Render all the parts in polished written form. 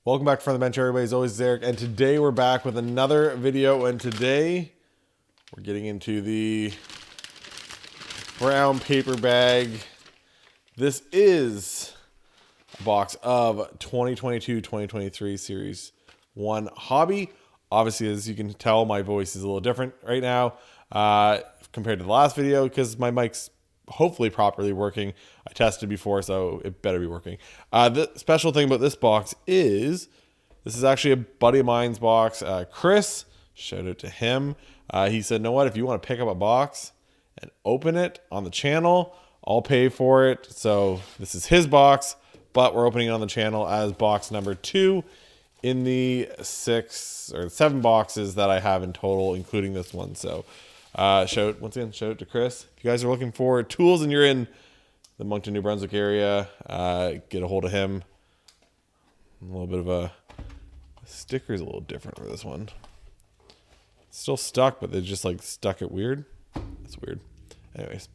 Welcome back to From the Bench, everybody. As always, Eric, and today we're back with another video, and today we're getting into the brown paper bag. This is a box of 2022-2023 Series 1 Hobby. Obviously, as you can tell, my voice is a little different right now compared to the last video because my mic's hopefully properly working. I tested before, so it better be working. The special thing about this box is this is actually a buddy of mine's box. Chris, shout out to him. He said, know what, if you want to pick up a box and open it on the channel, I'll pay for it. So this is his box, but we're opening it on the channel as box number 2 in the 6 or 7 boxes that I have in total, including this one. So once again, shout out to Chris. If you guys are looking for tools and you're in the Moncton, New Brunswick area, get a hold of him. A little bit of a sticker's a little different for this one. It's still stuck, but they just like stuck it weird. That's weird. Anyways,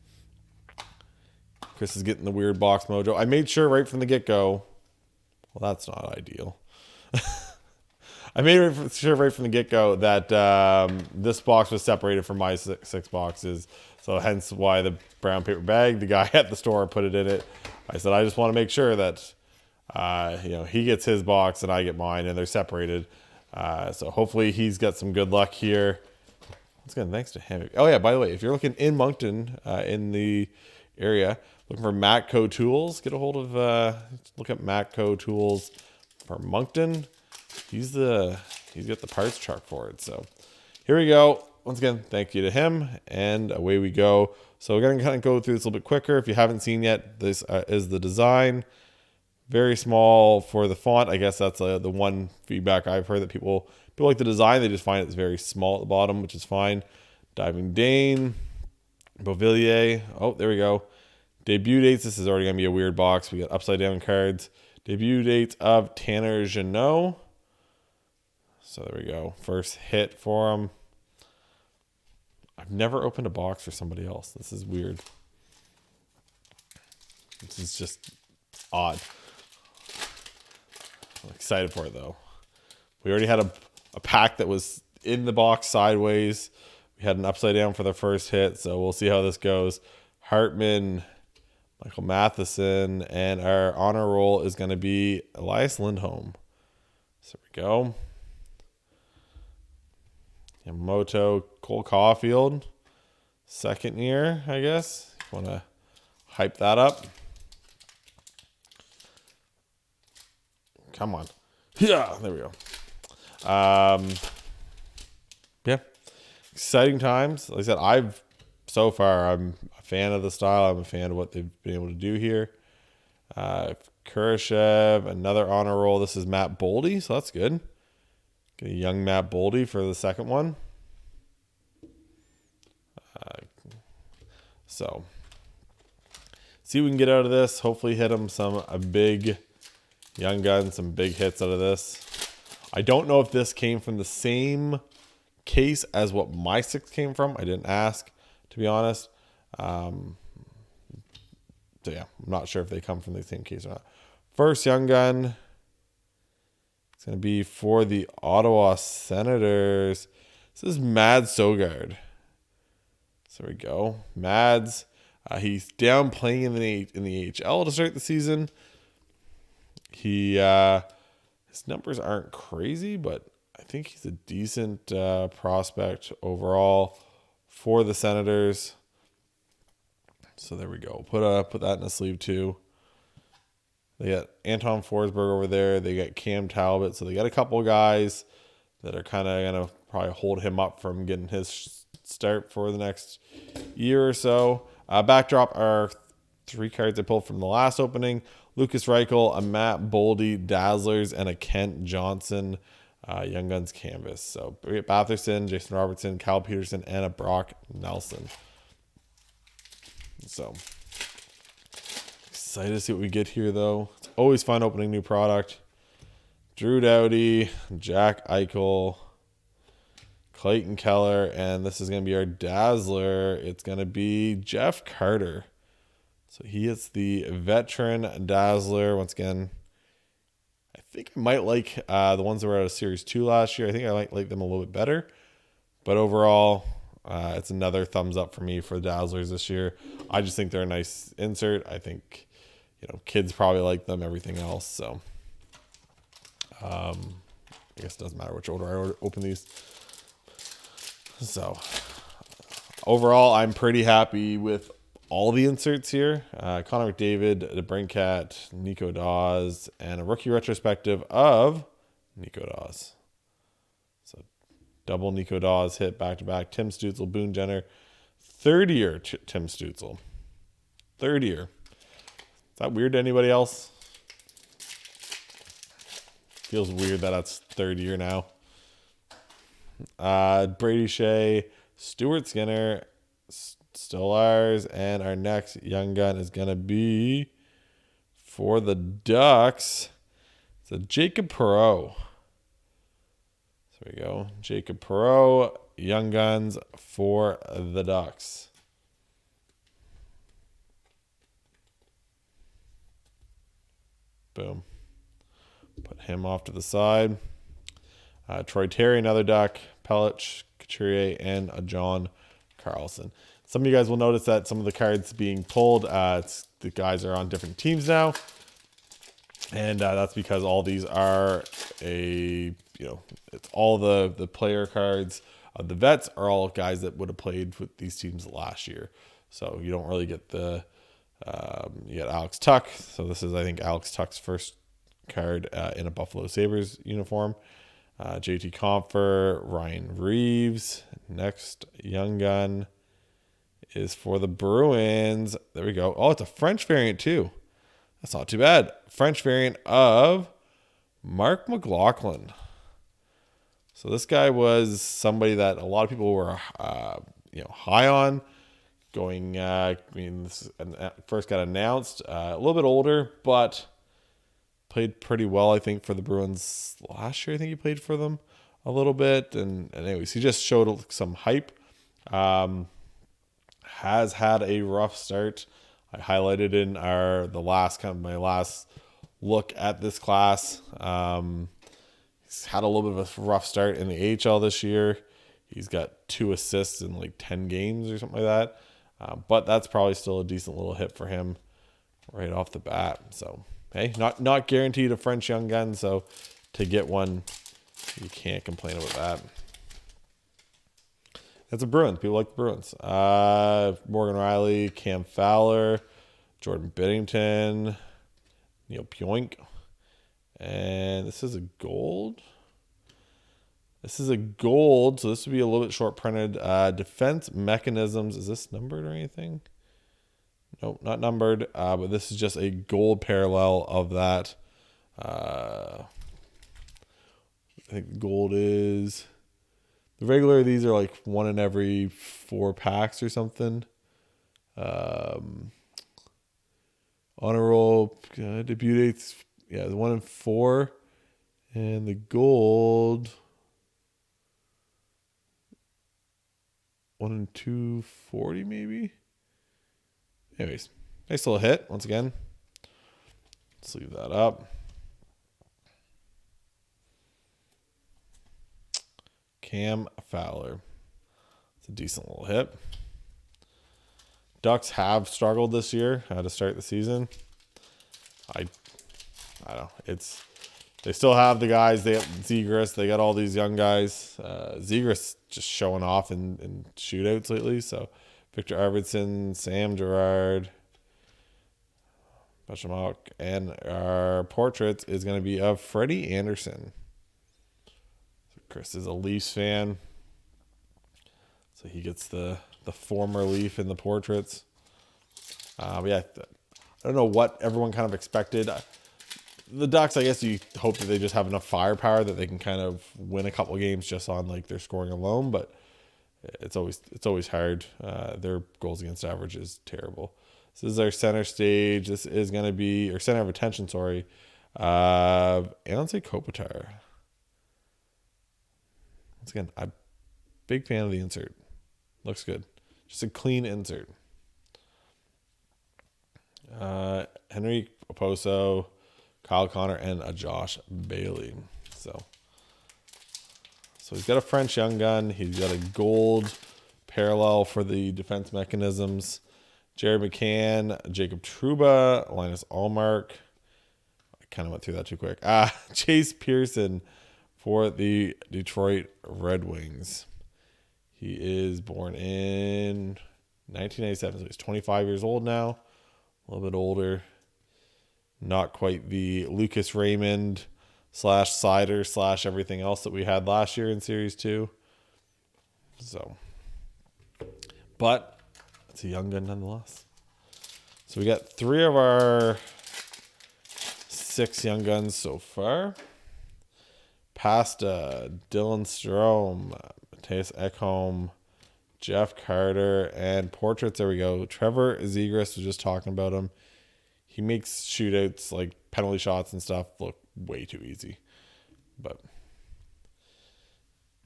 Chris is getting the weird box mojo. I made sure right from the get-go. Well, that's not ideal. I made sure right from the get-go that this box was separated from my six boxes. So hence why the brown paper bag, the guy at the store put it in it. I said, I just want to make sure that, he gets his box and I get mine and they're separated. So hopefully he's got some good luck here. Once again, thanks to him. Oh yeah, by the way, if you're looking in Moncton, in the area, looking for Matco Tools, get a hold of, look at Matco Tools for Moncton. He's got the parts truck for it. So here we go. Once again, thank you to him, and away we go. So we're going to kind of go through this a little bit quicker. If you haven't seen yet, this is the design. Very small for the font. I guess that's the one feedback I've heard, that people like the design. They just find it's very small at the bottom, which is fine. Diving Dane, Beauvillier. Oh, there we go. Debut dates. This is already going to be a weird box. We got upside down cards. Debut dates of Tanner Jeannot. So there we go. First hit for him. I've never opened a box for somebody else. This is weird. This is just odd. I'm excited for it, though. We already had a pack that was in the box sideways. We had an upside down for the first hit, so we'll see how this goes. Hartman, Michael Matheson, and our honor roll is going to be Elias Lindholm. So there we go. Yamamoto, Cole Caulfield, second year, I guess. Want to hype that up? Come on. Yeah, there we go. Yeah, exciting times. Like I said, I'm a fan of the style. I'm a fan of what they've been able to do here. Kurashev, another honor roll. This is Matt Boldy, so that's good. Get a young Matt Boldy for the second one. So, see what we can get out of this. Hopefully hit him a big young gun, some big hits out of this. I don't know if this came from the same case as what my 6 came from. I didn't ask, to be honest. So yeah, I'm not sure if they come from the same case or not. First young gun. It's going to be for the Ottawa Senators. This is Mads Sogard. So there we go. Mads. He's down playing in the AHL to start the season. His numbers aren't crazy, but I think he's a decent prospect overall for the Senators. So there we go. Put that in a sleeve too. They got Anton Forsberg over there. They got Cam Talbot. So they got a couple of guys that are kind of going to probably hold him up from getting his start for the next year or so. Backdrop are 3 cards I pulled from the last opening. Lukas Reichel, a Matt Boldy, Dazzlers, and a Kent Johnson Young Guns canvas. So Batherson, Jason Robertson, Cal Peterson, and a Brock Nelson. So excited to see what we get here, though. It's always fun opening new product. Drew Doughty, Jack Eichel, Clayton Keller, and this is going to be our Dazzler. It's going to be Jeff Carter. So he is the veteran Dazzler. Once again, I think I might like the ones that were out of Series 2 last year. I think I might like them a little bit better. But overall, it's another thumbs up for me for the Dazzlers this year. I just think they're a nice insert. I think, kids probably like them, everything else. So, I guess it doesn't matter which order I open these. So, overall, I'm pretty happy with all the inserts here. Connor McDavid, DeBrincat, Nico Dawes, and a rookie retrospective of Nico Dawes. So double Nico Dawes hit back-to-back. Tim Stützle, Boone Jenner. Third year Tim Stützle. Third year. Is that weird to anybody else? Feels weird that that's third year now. Brady Shea, Stuart Skinner, still ours, and our next young gun is going to be for the Ducks. It's a Jacob Perreault. So there we go. Jacob Perreault, young guns for the Ducks. Boom. Put him off to the side. Troy Terry, another Duck. Pellich, Couturier, and a John Carlson. Some of you guys will notice that some of the cards being pulled, the guys are on different teams now. And that's because all these are it's all the player cards. The vets are all guys that would have played with these teams last year. So you don't really get you get Alex Tuck. So this is, I think, Alex Tuck's first card in a Buffalo Sabres uniform. JT Compher, Ryan Reeves. Next young gun is for the Bruins. There we go. Oh, it's a French variant too. That's not too bad. French variant of Mark McLaughlin. So this guy was somebody that a lot of people were high on going. This first got announced a little bit older, but played pretty well, I think, for the Bruins last year. I think he played for them a little bit. And anyways, he just showed some hype. Has had a rough start. I highlighted in my last look at this class. He's had a little bit of a rough start in the AHL this year. He's got 2 assists in like 10 games or something like that. But that's probably still a decent little hit for him right off the bat. So, hey, not guaranteed a French young gun. So to get one, you can't complain about that. That's a Bruins. People like the Bruins. Morgan Riley, Cam Fowler, Jordan Binnington, Neil Pionk. And this is a gold. So this would be a little bit short printed. Defense mechanisms. Is this numbered or anything? Nope, not numbered. But this is just a gold parallel of that. I think the gold is... The regular, these are like 1 in every 4 packs or something. Honor roll, debut dates, yeah, 1 in 4. And the gold, 1 in 240 maybe. Anyways, nice little hit once again. Let's leave that up. Cam Fowler. It's a decent little hit. Ducks have struggled this year to start the season. I don't know. They still have the guys. They got Zegras. They got all these young guys. Zegras just showing off in shootouts lately. So Victor Arvidsson, Sam Girard, Bechamok, and our portraits is going to be of Freddie Anderson. Chris is a Leafs fan, so he gets the former Leaf in the portraits. I don't know what everyone kind of expected. The Ducks, I guess you hope that they just have enough firepower that they can kind of win a couple of games just on like their scoring alone, but it's always hard. Their goals against average is terrible. This is our center stage. This is going to be, or center of attention, sorry. Anze Kopitar. Once again, I'm a big fan of the insert. Looks good. Just a clean insert. Henry Oposo, Kyle Connor, and a Josh Bailey. So he's got a French Young Gun. He's got a gold parallel for the defense mechanisms. Jared McCann, Jacob Trouba, Linus Allmark. I kind of went through that too quick. Chase Pearson for the Detroit Red Wings. He is born in 1997, so he's 25 years old now. A little bit older. Not quite the Lucas Raymond / Sider / everything else that we had last year in Series 2. So, but it's a Young Gun nonetheless. So we got 3 of our 6 Young Guns so far. Pasta, Dylan Strome, Matthias Ekholm, Jeff Carter, and portraits. There we go. Trevor Zegras was just talking about him. He makes shootouts, like penalty shots and stuff, look way too easy. But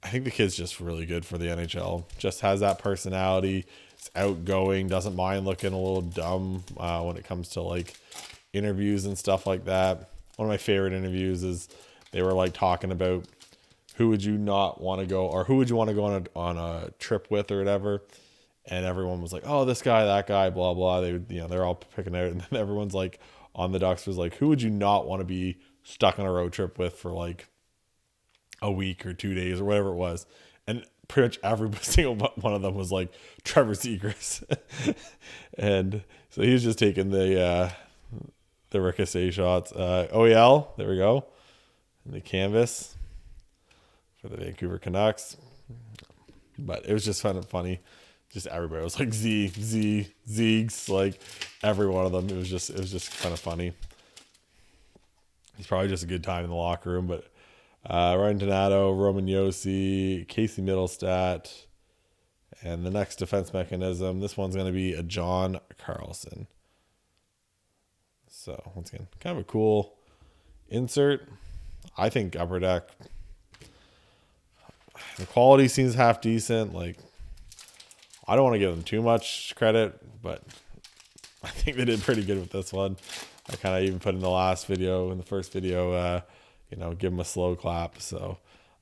I think the kid's just really good for the NHL. Just has that personality. It's outgoing. Doesn't mind looking a little dumb when it comes to like interviews and stuff like that. One of my favorite interviews is they were like talking about who would you not want to go, or who would you want to go on a trip with or whatever. And everyone was like, oh, this guy, that guy, blah, blah. They would, they're all picking out. And then everyone's like on the Ducks was like, who would you not want to be stuck on a road trip with for like a week or 2 days or whatever it was? And pretty much every single one of them was like Trevor Zegras. And so he was just taking the ricochet shots. OEL, there we go. And the canvas for the Vancouver Canucks. But it was just kind of funny. Just everybody was like Zeegs, like every one of them. It was just kind of funny. It's probably just a good time in the locker room. But Ryan Donato, Roman Josi, Casey Middlestat, and the next defense mechanism. This one's going to be a John Carlson. So once again, kind of a cool insert. I think Upper Deck, the quality seems half decent. Like, I don't want to give them too much credit, but I think they did pretty good with this one. I kind of even put in the first video, give them a slow clap. So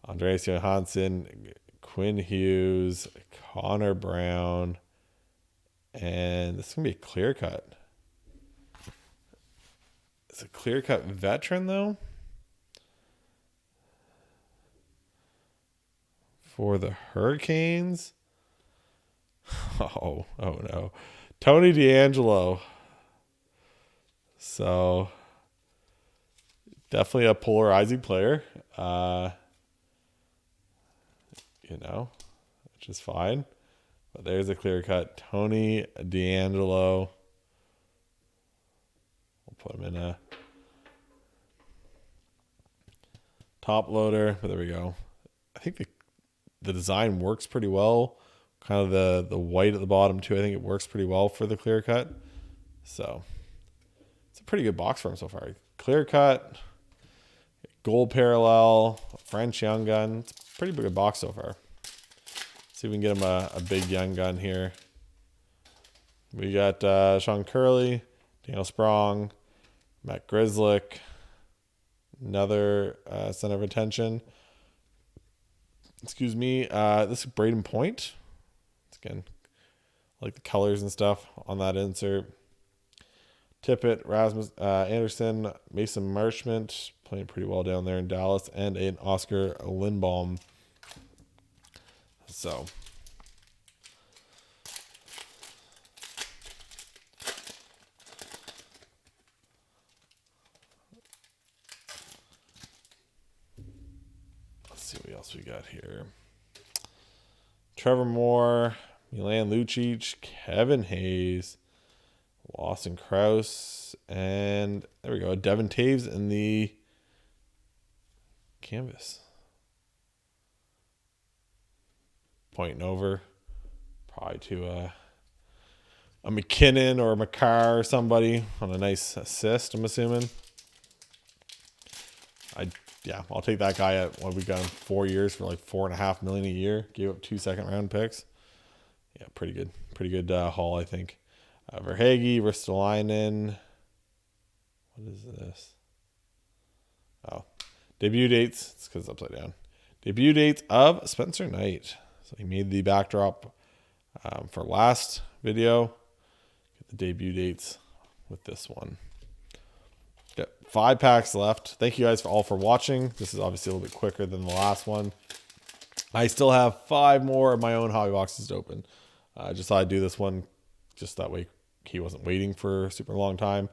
Andreas Johansson, Quinn Hughes, Connor Brown, and this is going to be a clear cut. It's a clear cut veteran though. For the Hurricanes. Oh no. Tony DeAngelo. So definitely a polarizing player. Which is fine. But there's a clear cut Tony DeAngelo. We'll put him in a top loader. But there we go. I think the design works pretty well. Kind of the white at the bottom too. I think it works pretty well for the clear cut. So it's a pretty good box for him so far. Clear cut, gold parallel, French Young Gun. It's a pretty good box so far. See if we can get him a big Young Gun here. We got Sean Curley, Daniel Sprong, Matt Grzelcyk, another center of attention. Excuse me. This is Braden Point. Again, I like the colors and stuff on that insert. Tippett, Rasmus Anderson, Mason Marchment playing pretty well down there in Dallas, and an Oscar Lindblom. So let's see what else we got here. Trevor Moore, Milan Lucic, Kevin Hayes, Lawson Krause, and there we go, Devin Taves in the canvas. Pointing over, probably to a McKinnon or a McCarr or somebody on a nice assist, I'm assuming. I'll take that guy at what we got him 4 years for like $4.5 million a year. Gave up 2 second-round picks. Yeah, pretty good haul, I think. Verhaeghe, Ristolainen. What is this? Oh, debut dates. It's because it's upside down. Debut dates of Spencer Knight. So he made the backdrop for last video. Get the debut dates with this one. Got 5 packs left. Thank you guys all for watching. This is obviously a little bit quicker than the last one. I still have 5 more of my own hobby boxes to open. I just thought I'd do this one just that way he wasn't waiting for a super long time.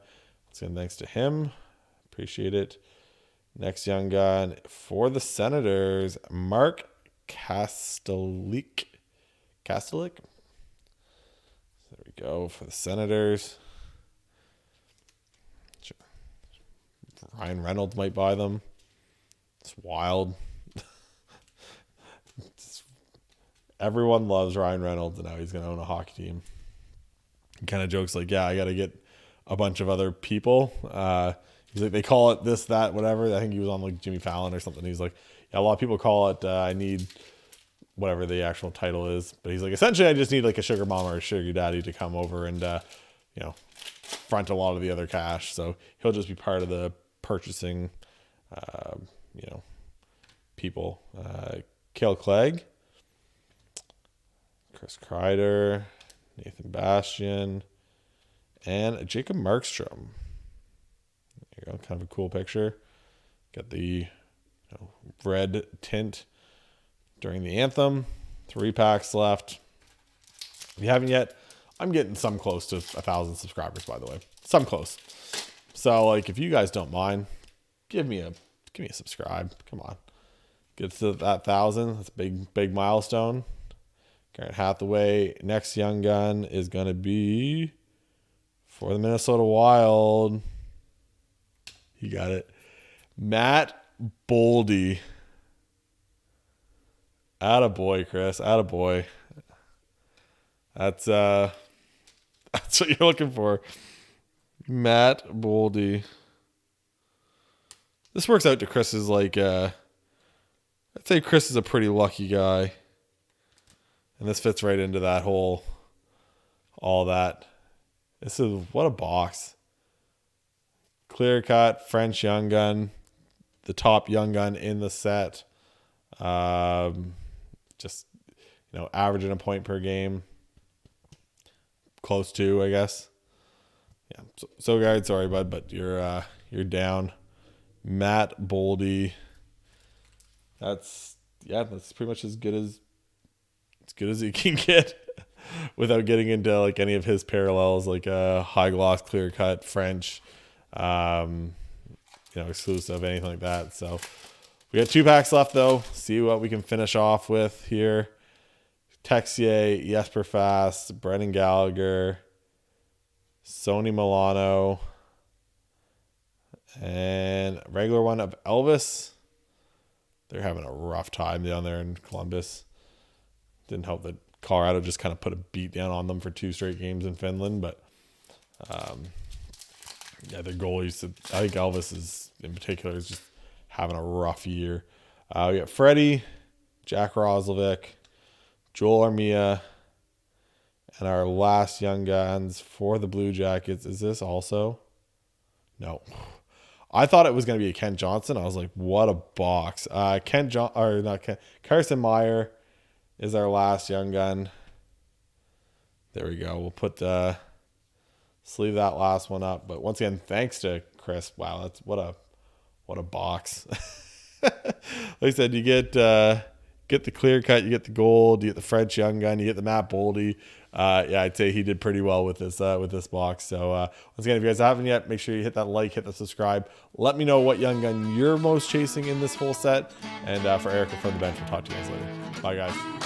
So thanks to him. Appreciate it. Next young gun for the Senators, Mark Kastelik. There we go for the Senators. Sure. Ryan Reynolds might buy them. It's wild. Everyone loves Ryan Reynolds, and now he's going to own a hockey team. He kind of jokes like, yeah, I got to get a bunch of other people. He's like, they call it this, that, whatever. I think he was on like Jimmy Fallon or something. He's like, yeah, a lot of people call it, I need whatever the actual title is. But he's like, essentially, I just need like a sugar mama or a sugar daddy to come over and, you know, front a lot of the other cash. So he'll just be part of the purchasing, you know, people. Cale Clegg, Chris Kreider, Nathan Bastian, and Jacob Markstrom. There you go, kind of a cool picture. Got the red tint during the anthem. 3 packs left. If you haven't yet, I'm getting some close to 1,000 subscribers, by the way. Some close. So, like, if you guys don't mind, give me a subscribe. Come on. Get to that 1,000. That's a big milestone. Garrett Hathaway. Next young gun is going to be for the Minnesota Wild. You got it. Matt Boldy. Attaboy, Chris. Attaboy. That's what you're looking for. Matt Boldy. This works out to Chris's like I'd say Chris is a pretty lucky guy. And this fits right into that whole all that. This is what a box. Clear cut French young gun. The top young gun in the set. Just averaging a point per game. Close to, I guess. Yeah. So guys, sorry, bud, but you're down. Matt Boldy. That's pretty much as good as he can get without getting into like any of his parallels, like a high gloss, clear cut French, exclusive, anything like that. So we got 2 packs left though. See what we can finish off with here. Texier, Jesper Fast, Brendan Gallagher, Sony Milano, and regular one of Elvis. They're having a rough time down there in Columbus. Didn't help that Colorado just kind of put a beat down on them for 2 straight games in Finland. But, their goalies, I think Elvis is, in particular, is just having a rough year. We got Freddie, Jack Roslovic, Joel Armia, and our last young guns for the Blue Jackets. Is this also? No. I thought it was going to be a Kent Johnson. I was like, what a box. Carson Meyer is our last young gun. There we go. We'll sleeve that last one up. But once again, thanks to Chris. Wow, that's what a box. Like I said, you get the clear cut, you get the gold, you get the French young gun, you get the Matt Boldy. I'd say he did pretty well with this box. So once again, if you guys haven't yet, make sure you hit that like, hit the subscribe. Let me know what young gun you're most chasing in this whole set. And for Erica from the bench, we'll talk to you guys later. Bye, guys.